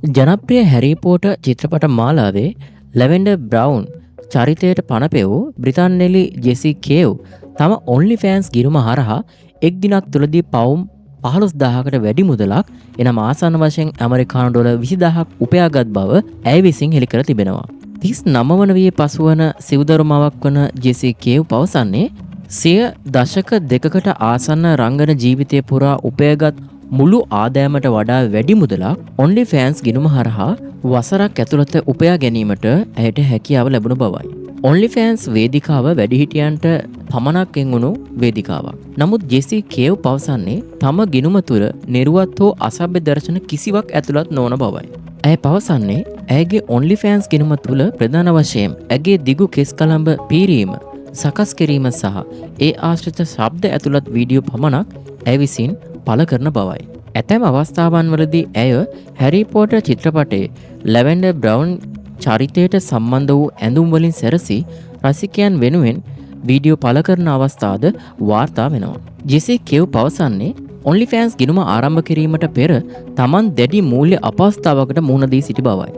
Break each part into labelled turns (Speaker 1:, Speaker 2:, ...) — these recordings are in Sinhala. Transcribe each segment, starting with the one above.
Speaker 1: ජනප්‍රිය හැරී පොටර් චිත්‍රපට මාලාවේ ලැවෙන්ඩර් බ්‍රවුන් චරිතයට පණ පෙවූ බ්‍රිතාන්‍ය නෙළි ජෙසි කේව් තම ඔන්ලි ෆෑන්ස් ගිණුම හරහා එක් දිනක් තුළදී පවුම් 15,000කට වැඩි මුදලක් එනම් ආසන්න වශයෙන් ඇමරිකානු ඩොලර් 20,000ක් උපයාගත් බව ඇය විසින් හෙළි කර තිබෙනවා. 39 වන වියේ පසුවන සිව්දරු මවක් වන ජෙසි කේව් පවසන්නේ සිය දශක දෙකකට ආසන්න රංගන ජීවිතය පුරා උපයගත් මුළු ආදායමට වඩා වැඩි මුදලක් ඔන්ලි ෆෑන්ස් ගිණුම හරහා වසරක් ඇතුළත උපයා ගැනීමට ඇයට හැකියාව ලැබුණු බවයි. ඔන්ලි ෆෑන්ස් වේදිකාව වැඩිහිටියන්ට පමණක් එංවුණු වේදිකාවක්. නමුත් ජෙසි කේව් පවසන්නේ තම ගිණුම තුළ නිර්වත් හෝ අසභ්‍ය දර්ශන කිසිවක් ඇතුළත් නොවන බවයි. ඇය පවසන්නේ ඇයගේ ඔන්ලි ෆෑන්ස් ගිණුම තුළ ප්‍රධාන වශයෙන් ඇගේ දිගු කෙස් කළඹ පීරීම සකස් කිරීම සහ ඒ ආශ්‍රිත ශබ්ද ඇතුළත් වීඩියෝ පමණක් ඇය විසින් පළ කරන බවයි. ඇතැම් අවස්ථාවන් වලදී ඇය හැරී පොටර් චිත්‍රපටයේ ලැවෙන්ඩර් බ්‍රවුන් චරිතයට සම්බන්ධ වූ ඇඳුම් වලින් සැරසී රසිකයන් වෙනුවෙන් වීඩියෝ පළ කරන අවස්ථාද වාර්තා වෙනවා. ජෙසි කේව් පවසන්නේ ඔන්ලි ෆෑන්ස් ගිණුම ආරම්භ කිරීමට පෙර තමන් දැඩි මූල්‍ය අපහසුතාවකට මුහුණ දී සිටි බවයි.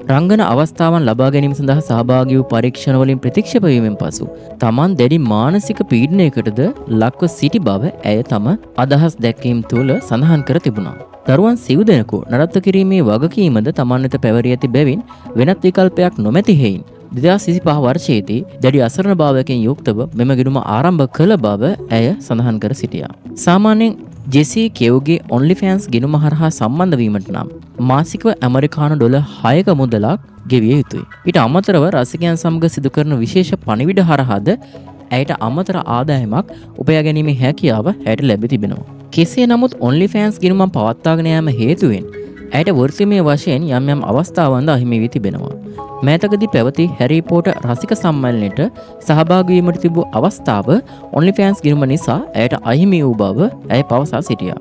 Speaker 1: රංගන අවස්ථාවන් ලබා ගැනීම සඳහා සහභාගී වූ පරීක්ෂණ වලින් ප්‍රතික්ෂේප වීමෙන් පසු තමන් දැඩි මානසික පීඩනයකටද ලක්ව සිටි බව ඇය තම අදහස් දැක්වීම තුළ සඳහන් කර තිබුණා. දරුවන් සිව් දෙනෙකු නඩත්තු කිරීමේ වගකීමද තමන් වෙත පැවරී ඇති බැවින් වෙනත් විකල්පයක් නොමැති හේයින් 2025 වර්ෂයේදී දැඩි අසරණභාවයකින් යුක්තව මෙම ගිණුම ආරම්භ කළ බව ඇය සඳහන් කර සිටියා. සාමාන්‍යයෙන් ජෙසි කේව්ගේ ඔන්ලි ෆෑන්ස් ගිණුම හරහා සම්බන්ධ වීමට නම් මාසිකව ඇමරිකානු ඩොලර් 6ක මුදලක් ගෙවිය යුතුයි. ඊට අමතරව රසිකයන් සමග සිදු කරන විශේෂ පණිවිඩ හරහාද ඇයට අමතර ආදායමක් උපයා ගැනීමේ හැකියාව ඇයට ලැබී තිබෙනවා. කෙසේ නමුත් ඔන්ලි ෆෑන්ස් ගිණුම පවත්වාගෙන යාම හේතුවෙන් ඇයට වෘත්තීය වශයෙන් යම් යම් අවස්ථාවන්ද අහිමි වී තිබෙනවා. මෑතකදී පැවති හැරී පොටර් රසික සම්මේලනයට සහභාගී වීමට තිබූ අවස්ථාව ඔන්ලි ෆෑන්ස් ගිණුම නිසා ඇයට අහිමි වූ බව ඇය පවසා සිටියා.